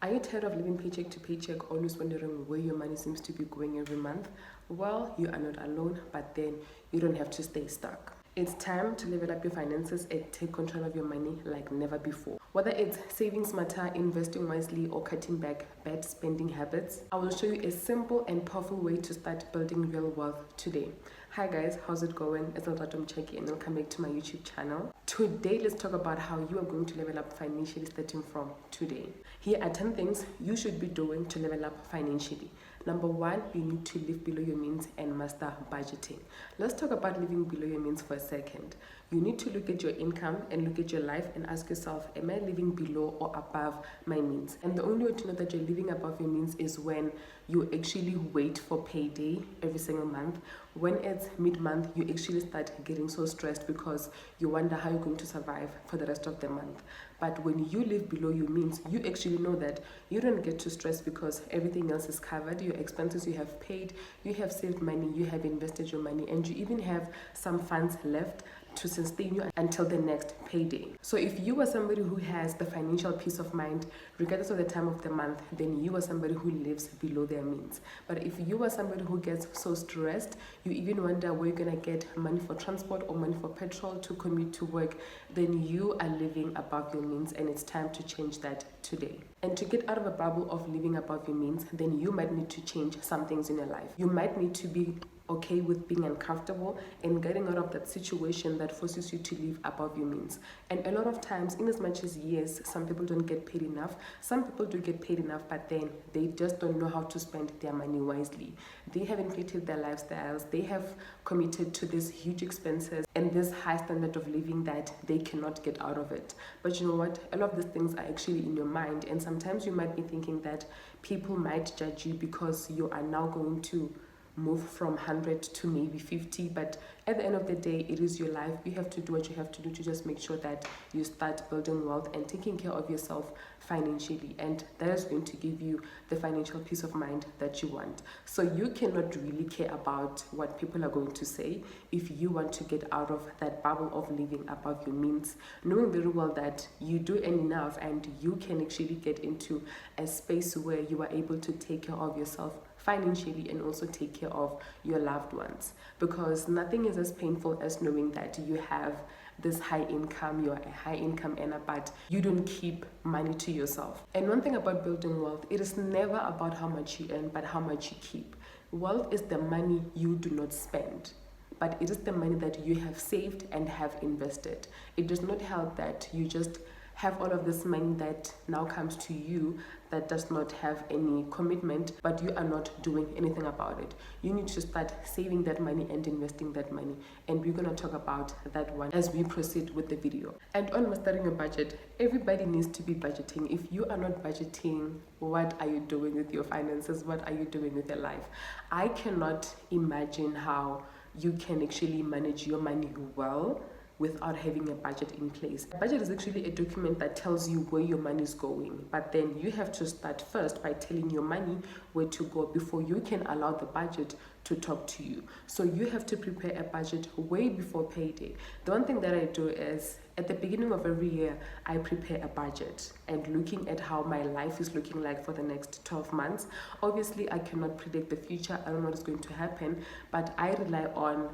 Are you tired of living paycheck to paycheck, always wondering where your money seems to be going every month? Well, you are not alone, but then you don't have to stay stuck. It's time to level up your finances and take control of your money like never before. Whether it's saving smarter, investing wisely, or cutting back bad spending habits, I will show you a simple and powerful way to start building real wealth today. Hi guys, how's it going? It's Alratom Cheki and welcome back to my YouTube channel. Today, let's talk about how you are going to level up financially starting from today. Here are 10 things you should be doing to level up financially. Number 1, you need to live below your means and master budgeting. Let's talk about living below your means for a second. You need to look at your income and look at your life and ask yourself, am I living below or above my means? And the only way to know that you're living above your means is when you actually wait for payday every single month. When it's mid-month, you actually start getting so stressed because you wonder how you're going to survive for the rest of the month. But when you live below your means, you actually know that you don't get too stressed because everything else is covered. Your expenses you have paid, you have saved money, you have invested your money, and you even have some funds left to sustain you until the next payday. So if you are somebody who has the financial peace of mind, regardless of the time of the month, then you are somebody who lives below their means. But if you are somebody who gets so stressed, you even wonder where you're gonna get money for transport or money for petrol to commute to work, then you are living above your means, and it's time to change that today. And to get out of a bubble of living above your means, then you might need to change some things in your life. You might need to be okay with being uncomfortable and getting out of that situation that forces you to live above your means. And a lot of times, in as much as yes, some people don't get paid enough, some people do get paid enough, but then they just don't know how to spend their money wisely. They have inflated their lifestyles, they have committed to these huge expenses and this high standard of living that they cannot get out of it. But you know what? A lot of these things are actually in your mind, and sometimes you might be thinking that people might judge you because you are now going to move from 100 to maybe 50, but at the end of the day, it is your life. You have to do what you have to do to just make sure that you start building wealth and taking care of yourself financially, and that is going to give you the financial peace of mind that you want. So you cannot really care about what people are going to say if you want to get out of that bubble of living above your means, knowing very well that you do earn enough and you can actually get into a space where you are able to take care of yourself financially and also take care of your loved ones, because nothing is as painful as knowing that you have this high income, you're a high income earner, but you don't keep money to yourself. And one thing about building wealth, it is never about how much you earn, but how much you keep. Wealth is the money you do not spend, but it is the money that you have saved and have invested. It does not help that you just have all of this money that now comes to you that does not have any commitment, but you are not doing anything about it. You need to start saving that money and investing that money, and we're going to talk about that one as we proceed with the video. And on mastering your budget, everybody needs to be budgeting. If you are not budgeting, what are you doing with your finances? What are you doing with your life? I cannot imagine how you can actually manage your money well without having a budget in place. A budget is actually a document that tells you where your money is going, but then you have to start first by telling your money where to go before you can allow the budget to talk to you. So you have to prepare a budget way before payday. The one thing that I do is at the beginning of every year, I prepare a budget and looking at how my life is looking like for the next 12 months. Obviously, I cannot predict the future. I don't know what is going to happen, but I rely on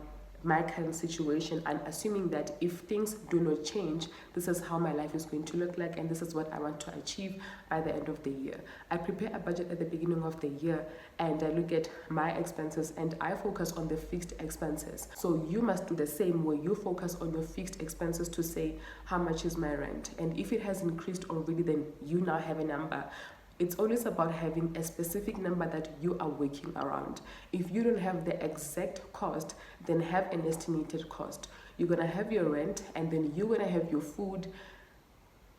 my current situation and assuming that if things do not change, this is how my life is going to look like, and this is what I want to achieve by the end of the year. I prepare a budget at the beginning of the year and I look at my expenses and I focus on the fixed expenses. So you must do the same where you focus on your fixed expenses to say, how much is my rent? And if it has increased already, then you now have a number. It's always about having a specific number that you are working around. If you don't have the exact cost, then have an estimated cost. You're gonna have your rent and then you're gonna have your food.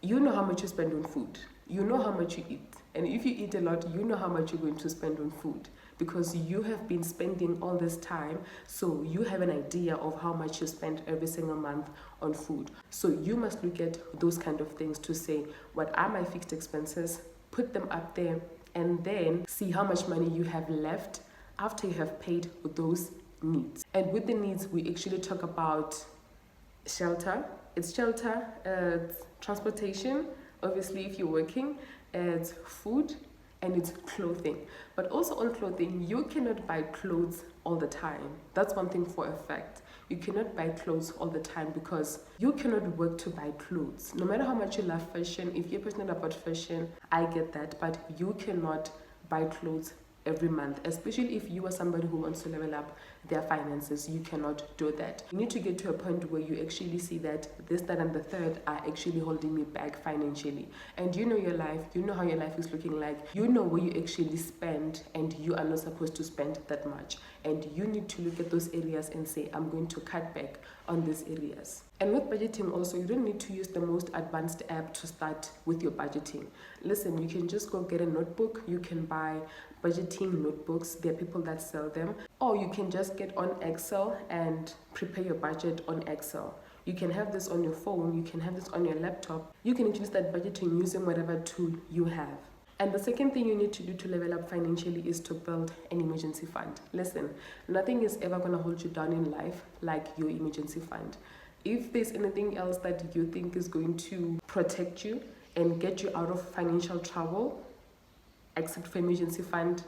You know how much you spend on food. You know how much you eat. And if you eat a lot, you know how much you're going to spend on food because you have been spending all this time. So you have an idea of how much you spend every single month on food. So you must look at those kind of things to say, what are my fixed expenses? Put them up there and then see how much money you have left after you have paid those needs. And with the needs, we actually talk about shelter. It's shelter, transportation, obviously if you're working, it's food, and it's clothing. But also on clothing, you cannot buy clothes all the time. That's one thing for a fact. You cannot buy clothes all the time because you cannot work to buy clothes. No matter how much you love fashion, if you're passionate about fashion, I get that, but you cannot buy clothes every month, especially if you are somebody who wants to level up their finances. You cannot do that. You need to get to a point where you actually see that this, that, and the third are actually holding me back financially. And you know your life, you know how your life is looking like, you know where you actually spend, and you are not supposed to spend that much. And you need to look at those areas and say, I'm going to cut back on these areas. And with budgeting also, you don't need to use the most advanced app to start with your budgeting. Listen, you can just go get a notebook. You can buy budgeting notebooks. There are people that sell them. Or you can just get on Excel and prepare your budget on Excel. You can have this on your phone. You can have this on your laptop. You can actually start budgeting using whatever tool you have. And the second thing you need to do to level up financially is to build an emergency fund. Listen, nothing is ever going to hold you down in life like your emergency fund. If there's anything else that you think is going to protect you and get you out of financial trouble, except for emergency fund,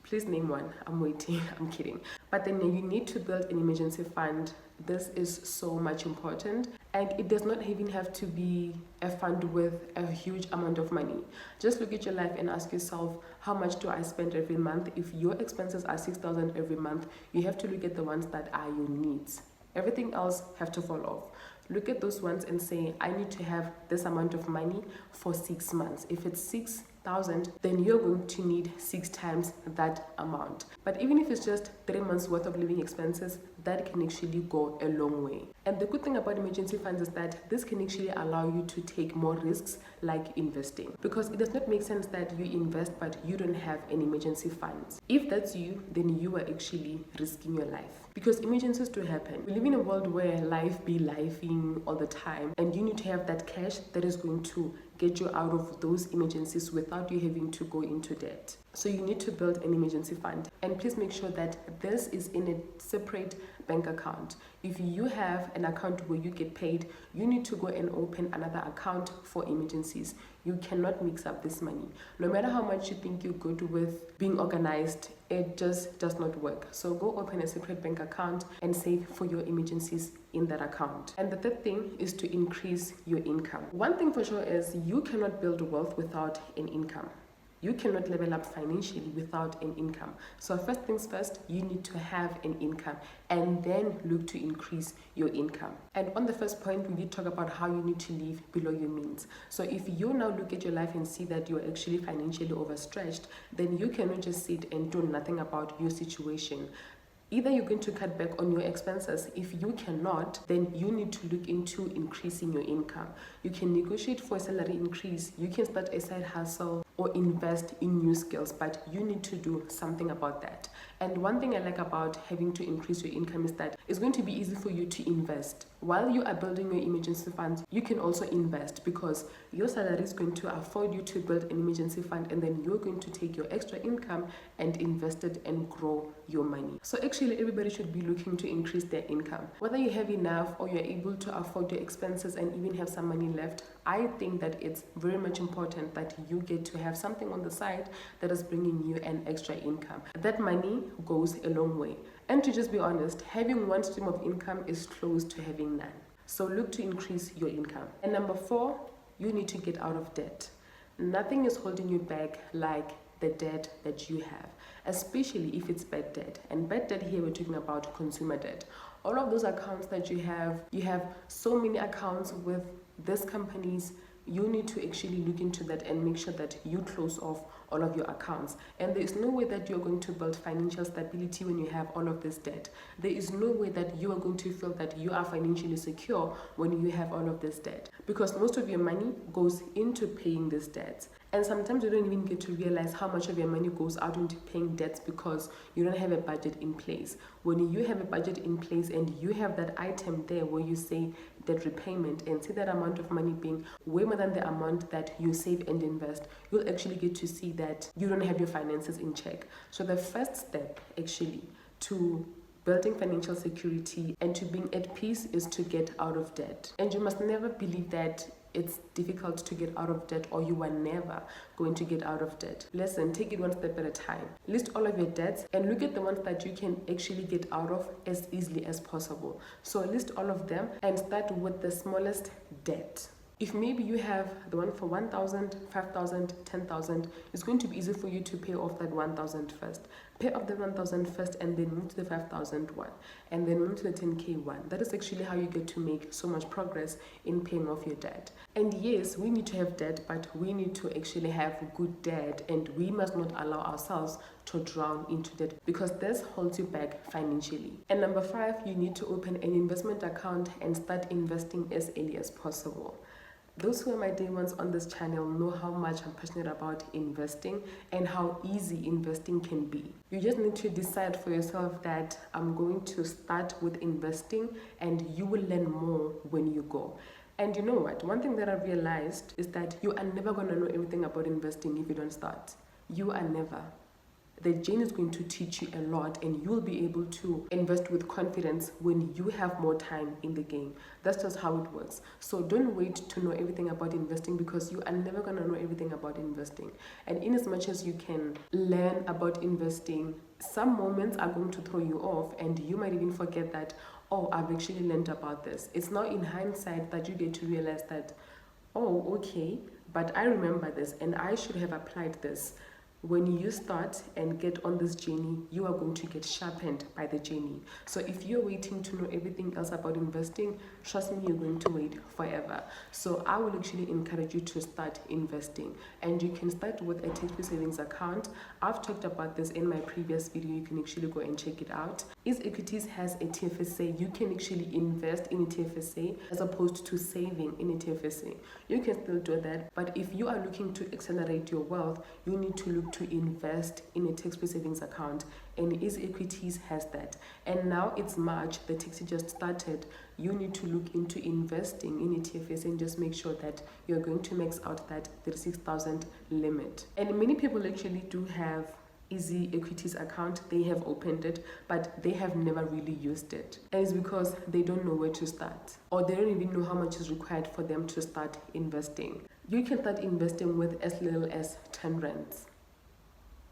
please name one. I'm waiting. I'm kidding. But then you need to build an emergency fund. This is so much important. And it does not even have to be a fund with a huge amount of money. Just look at your life and ask yourself, how much do I spend every month? If your expenses are 6,000 every month, you have to look at the ones that are your needs. Everything else have to fall off. Look at those ones and say, I need to have this amount of money for 6 months. If it's 6,000, then you're going to need 6 times that amount. But even if it's just 3 months worth of living expenses, that can actually go a long way. And the good thing about emergency funds is that this can actually allow you to take more risks, like investing. Because it does not make sense that you invest but you don't have an emergency fund. If that's you, then you are actually risking your life. Because emergencies do happen. We live in a world where life be lifing all the time, and you need to have that cash that is going to get you out of those emergencies without you having to go into debt. So you need to build an emergency fund, and please make sure that this is in a separate bank account. If you have an account where you get paid, you need to go and open another account for emergencies. You cannot mix up this money. No matter how much you think you're good with being organized, it just does not work. So go open a separate bank account and save for your emergencies in that account. And the third thing is to increase your income. One thing for sure is you cannot build wealth without an income. You cannot level up financially without an income. So first things first, you need to have an income and then look to increase your income. And on the first point, we did talk about how you need to live below your means. So if you now look at your life and see that you're actually financially overstretched, then you cannot just sit and do nothing about your situation. Either you're going to cut back on your expenses. If you cannot, then you need to look into increasing your income. You can negotiate for a salary increase. You can start a side hustle or invest in new skills, but you need to do something about that. And one thing I like about having to increase your income is that it's going to be easy for you to invest. While you are building your emergency fund, you can also invest because your salary is going to afford you to build an emergency fund, and then you're going to take your extra income and invest it and grow your money. So actually everybody should be looking to increase their income. Whether you have enough or you're able to afford your expenses and even have some money left, I think that it's very much important that you get to have something on the side that is bringing you an extra income. That money goes a long way. And to just be honest, having one stream of income is close to having none. So look to increase your income. And number 4, you need to get out of debt. Nothing is holding you back like the debt that you have, especially if it's bad debt. And bad debt here, we're talking about consumer debt. All of those accounts that you have so many accounts with these companies. You need to actually look into that and make sure that you close off all of your accounts. And there is no way that you're going to build financial stability when you have all of this debt. There is no way that you are going to feel that you are financially secure when you have all of this debt, because most of your money goes into paying these debts. And sometimes you don't even get to realize how much of your money goes out into paying debts because you don't have a budget in place. When you have a budget in place and you have that item there where you say debt repayment and see that amount of money being way more than the amount that you save and invest, you'll actually get to see that you don't have your finances in check. So the first step actually to building financial security and to being at peace is to get out of debt. And you must never believe that it's difficult to get out of debt, or you are never going to get out of debt. Listen, take it one step at a time. List all of your debts and look at the ones that you can actually get out of as easily as possible. So list all of them and start with the smallest debt. If maybe you have the one for 1,000, 5,000, 10,000, it's going to be easy for you to pay off that 1,000 first. Pay off the 1,000 first and then move to the 5,000 one and then move to the 10K one. That is actually how you get to make so much progress in paying off your debt. And yes, we need to have debt, but we need to actually have good debt, and we must not allow ourselves to drown into debt, because this holds you back financially. And number 5, you need to open an investment account and start investing as early as possible. Those who are my day ones on this channel know how much I'm passionate about investing and how easy investing can be. You just need to decide for yourself that I'm going to start with investing, and you will learn more when you go. And you know what? One thing that I realized is that you are never going to know everything about investing if you don't start. You are never. The journey is going to teach you a lot, and you will be able to invest with confidence when you have more time in the game. That's just how it works. So don't wait to know everything about investing, because you are never going to know everything about investing. And in as much as you can learn about investing, some moments are going to throw you off, and you might even forget that, oh, I've actually learned about this. It's now in hindsight that you get to realize that, oh, okay, but I remember this and I should have applied this. When you start and get on this journey, you are going to get sharpened by the journey. So if you're waiting to know everything else about investing, trust me, you're going to wait forever. So I will actually encourage you to start investing, and you can start with a tax-free savings account. I've talked about this in my previous video. You can actually go and check it out. Equities has a TFSA. You can actually invest in a TFSA as opposed to saving in a TFSA. You can still do that, but if you are looking to accelerate your wealth, you need to look to invest in a tax-free savings account, and Equities has that. And now it's March, the tax just started. You need to look into investing in a TFSA and just make sure that you're going to max out that 36,000 limit. And many people actually do have Equities account. They have opened it, but they have never really used it, and it's because they don't know where to start, or they don't even know how much is required for them to start investing. You can start investing with as little as 10 rands.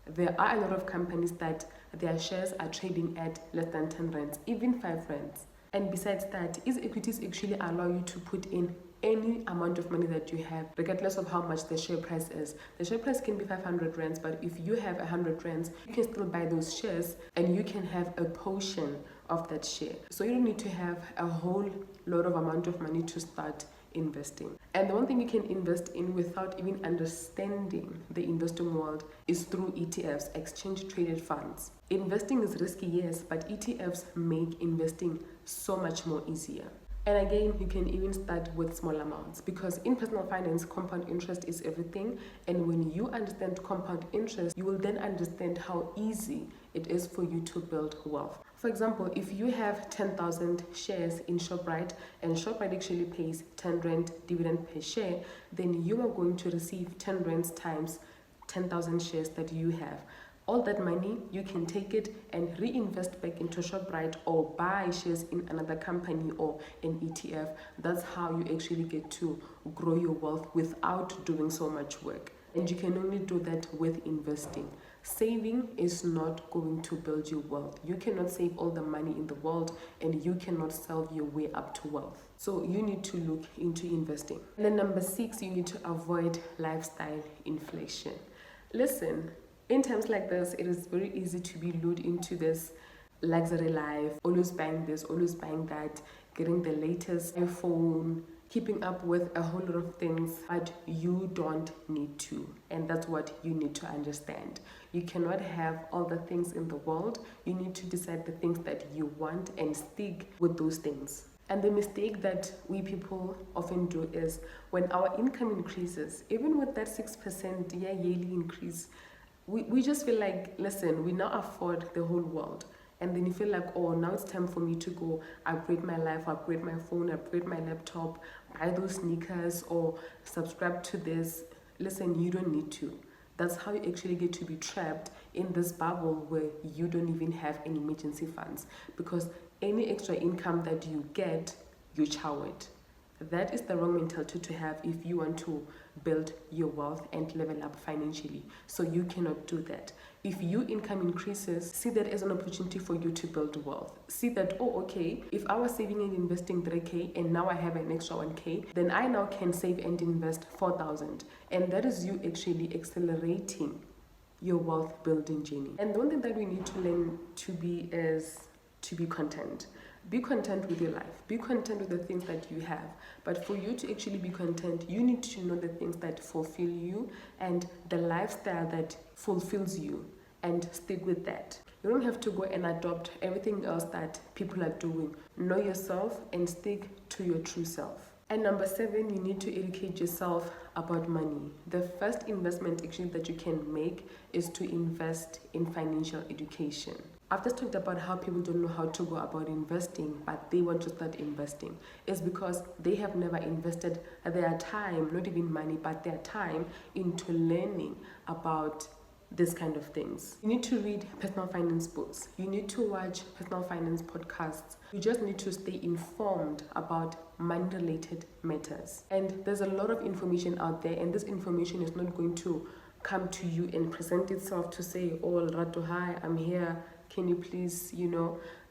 There are a lot of companies that their shares are trading at less than 10 rands, even 5 rands. And besides that, Equities actually allow you to put in any amount of money that you have, regardless of how much the share price is. The share price can be 500 rands, but if you have 100 rands, you can still buy those shares and you can have a portion of that share. So you don't need to have a whole lot of amount of money to start investing. And the one thing you can invest in without even understanding the investing world is through ETFs, exchange traded funds. Investing is risky, yes, but ETFs make investing so much more easier. And again, you can even start with small amounts, because in personal finance, compound interest is everything. And when you understand compound interest, you will then understand how easy it is for you to build wealth. For example, if you have 10,000 shares in ShopRite, and ShopRite actually pays 10 Rand dividend per share, then you are going to receive 10 Rands times 10,000 shares that you have. All that money, you can take it and reinvest back into ShopRite, or buy shares in another company or an ETF. That's how you actually get to grow your wealth without doing so much work. And you can only do that with investing. Saving is not going to build you wealth. You cannot save all the money in the world, and you cannot sell your way up to wealth. So you need to look into investing. And then number 6, you need to avoid lifestyle inflation. Listen, in times like this, it is very easy to be lured into this luxury life, always buying this, always buying that, getting the latest iPhone, keeping up with a whole lot of things, but you don't need to. And that's what you need to understand. You cannot have all the things in the world. You need to decide the things that you want and stick with those things. And the mistake that we people often do is, when our income increases, even with that 6% yearly increase, we just feel like, listen, we now afford the whole world. And then you feel like, oh, now it's time for me to go upgrade my life, upgrade my phone, upgrade my laptop, buy those sneakers, or subscribe to this. Listen, you don't need to. That's how you actually get to be trapped in this bubble where you don't even have any emergency funds, because any extra income that you get, you chow it. That is the wrong mentality to have if you want to build your wealth and level up financially. So you cannot do that. If your income increases, see that as an opportunity for you to build wealth. See that, oh, okay, if I was saving and investing 3K and now I have an extra 1K, then I now can save and invest 4,000. And that is you actually accelerating your wealth building journey. And the one thing that we need to learn to be is to be content. Be content with your life. Be content with the things that you have. But for you to actually be content, you need to know the things that fulfill you and the lifestyle that fulfills you, and stick with that. You don't have to go and adopt everything else that people are doing. Know yourself and stick to your true self. And number 7, you need to educate yourself about money. The first investment actually that you can make is to invest in financial education. I've just talked about how people don't know how to go about investing, but they want to start investing. It's because they have never invested their time, not even money, but their time into learning about this kind of things. You need to read personal finance books. You need to watch personal finance podcasts. You just need to stay informed about money-related matters. And there's a lot of information out there, and this information is not going to come to you and present itself to say, oh, Rato, hi, I'm here. Can you please,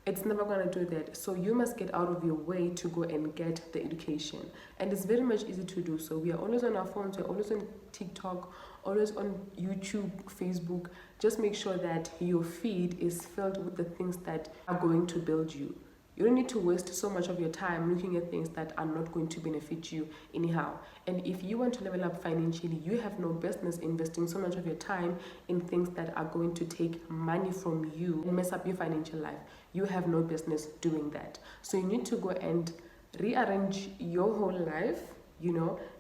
it's never going to do that. So you must get out of your way to go and get the education. And it's very much easy to do so. We are always on our phones. We're always on TikTok, always on YouTube, Facebook. Just make sure that your feed is filled with the things that are going to build you. You don't need to waste so much of your time looking at things that are not going to benefit you anyhow. And if you want to level up financially, you have no business investing so much of your time in things that are going to take money from you and mess up your financial life. You have no business doing that. So you need to go and rearrange your whole life,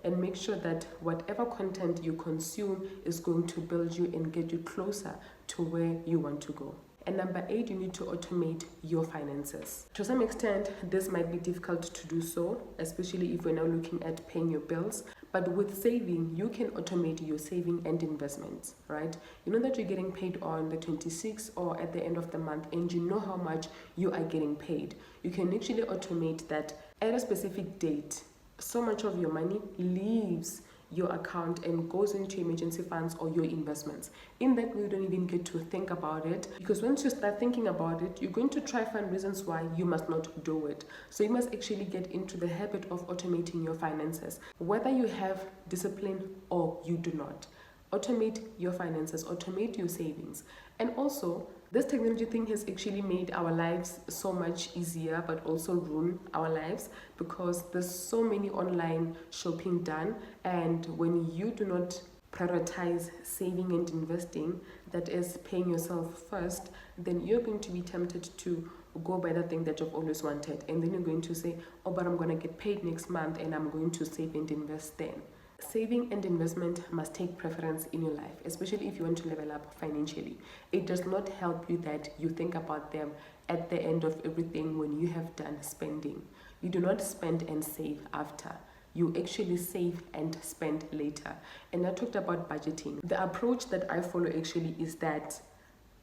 and make sure that whatever content you consume is going to build you and get you closer to where you want to go. And number 8, you need to automate your finances. To some extent, this might be difficult to do so, especially if we're now looking at paying your bills. But with saving, you can automate your saving and investments, right? You know that you're getting paid on the 26th or at the end of the month, and you know how much you are getting paid. You can actually automate that at a specific date. So much of your money leaves your account and goes into emergency funds or your investments. In that way, you don't even get to think about it, because once you start thinking about it, you're going to try find reasons why you must not do it. So you must actually get into the habit of automating your finances, whether you have discipline or you do not. Automate your finances, automate your savings. And also, this technology thing has actually made our lives so much easier, but also ruin our lives, because there's so many online shopping done. And when you do not prioritize saving and investing, that is paying yourself first, then you're going to be tempted to go by the thing that you've always wanted. And then you're going to say, oh, but I'm going to get paid next month and I'm going to save and invest then. Saving and investment must take preference in your life, especially if you want to level up financially. It does not help you that you think about them at the end of everything when you have done spending. You do not spend and save after. You actually save and spend later. And I talked about budgeting. The approach that I follow actually is that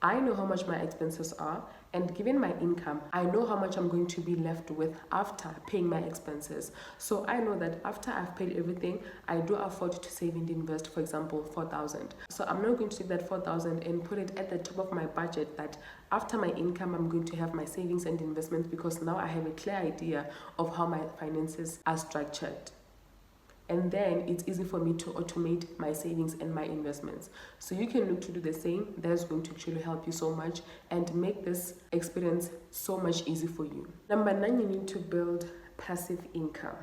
I know how much my expenses are, and given my income, I know how much I'm going to be left with after paying my expenses. So I know that after I've paid everything, I do afford to save and invest, for example, 4,000. So I'm not going to take that 4,000 and put it at the top of my budget, that after my income, I'm going to have my savings and investments, because now I have a clear idea of how my finances are structured. And then it's easy for me to automate my savings and my investments. So you can look to do the same. That's going to actually help you so much and make this experience so much easier for you. Number 9, you need to build passive income.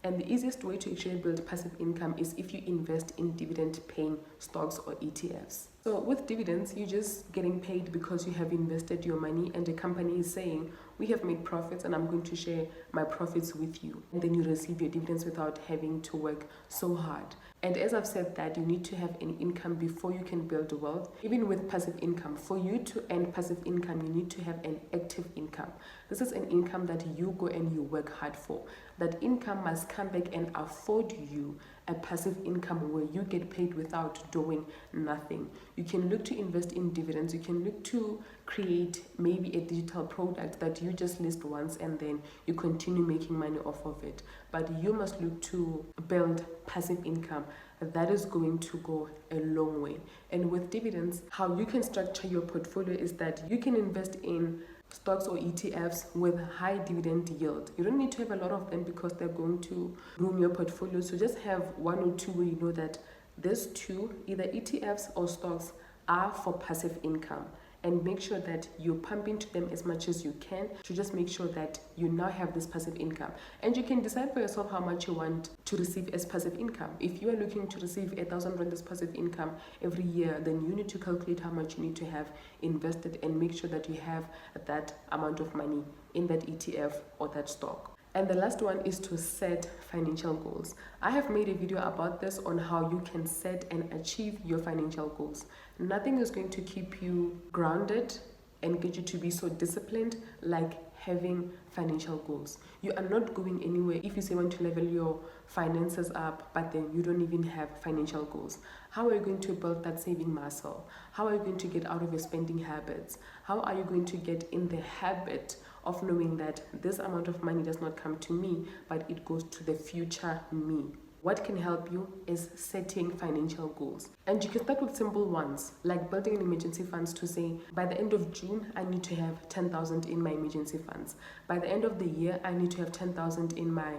And the easiest way to actually build passive income is if you invest in dividend-paying stocks or ETFs. So with dividends, you're just getting paid because you have invested your money, and the company is saying, we have made profits and I'm going to share my profits with you. And then you receive your dividends without having to work so hard. And as I've said that you need to have an income before you can build wealth. Even with passive income, for you to earn passive income, you need to have an active income. This is an income that you go and you work hard for. That income must come back and afford you a passive income where you get paid without doing nothing. You can look to invest in dividends. You can look to create maybe a digital product that you just list once and then you continue making money off of it. But you must look to build passive income. That is going to go a long way. And with dividends, how you can structure your portfolio is that you can invest in stocks or ETFs with high dividend yield. You don't need to have a lot of them because they're going to ruin your portfolio. So just have one or two where you know that these two, either ETFs or stocks, are for passive income. And make sure that you pump into them as much as you can to just make sure that you now have this passive income. And you can decide for yourself how much you want to receive as passive income. If you are looking to receive 1,000 rand as passive income every year, then you need to calculate how much you need to have invested and make sure that you have that amount of money in that ETF or that stock. And the last one is to set financial goals. I have made a video about this on how you can set and achieve your financial goals. Nothing is going to keep you grounded and get you to be so disciplined like having financial goals. You are not going anywhere if you say you want to level your finances up, but then you don't even have financial goals. How are you going to build that saving muscle? How are you going to get out of your spending habits? How are you going to get in the habit of knowing that this amount of money does not come to me, but it goes to the future me? What can help you is setting financial goals. And you can start with simple ones, like building an emergency funds to say, by the end of June, I need to have 10,000 in my emergency funds. By the end of the year, I need to have 10,000 in my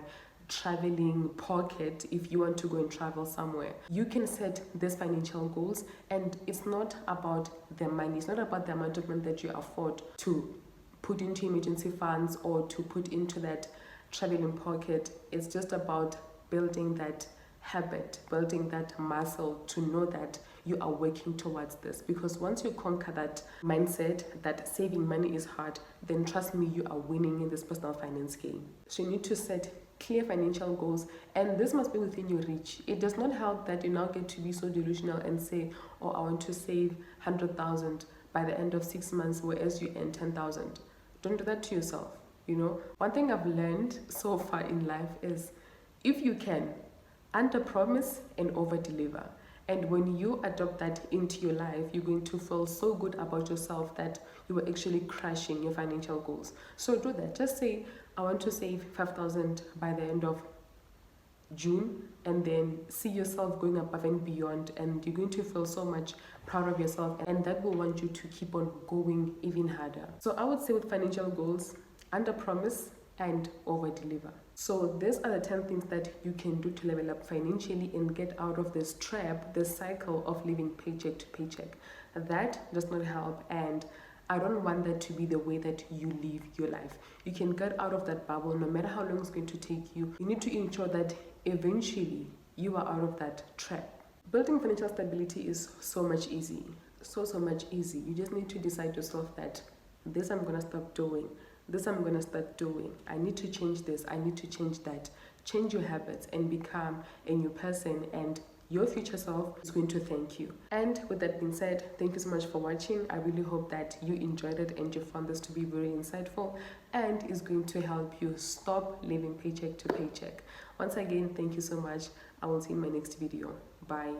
traveling pocket if you want to go and travel somewhere. You can set these financial goals, and it's not about the money. It's not about the amount of money that you afford to put into emergency funds or to put into that traveling pocket. It's just about building that habit, building that muscle to know that you are working towards this. Because once you conquer that mindset that saving money is hard, then trust me, you are winning in this personal finance game. So you need to set clear financial goals, and this must be within your reach. It does not help that you now get to be so delusional and say, oh, I want to save 100,000 by the end of 6 months, whereas you earn 10,000. Don't do that to yourself. One thing I've learned so far in life is, if you can, under promise and over deliver. And when you adopt that into your life, you're going to feel so good about yourself that you were actually crushing your financial goals. So do that. Just say, I want to save 5,000 by the end of June, and then see yourself going above and beyond, and you're going to feel so much proud of yourself, and that will want you to keep on going even harder. So I would say with financial goals, under promise and over deliver. So these are the 10 things that you can do to level up financially and get out of this trap, this cycle of living paycheck to paycheck. That does not help, and I don't want that to be the way that you live your life. You can get out of that bubble no matter how long it's going to take you. You need to ensure that eventually you are out of that trap. Building financial stability is so much easy. So much easy. You just need to decide yourself that this I'm going to stop doing. This I'm going to start doing. I need to change this. I need to change that. Change your habits and become a new person, and your future self is going to thank you. And with that being said, thank you so much for watching. I really hope that you enjoyed it and you found this to be very insightful and is going to help you stop living paycheck to paycheck. Once again, thank you so much. I will see you in my next video. Bye.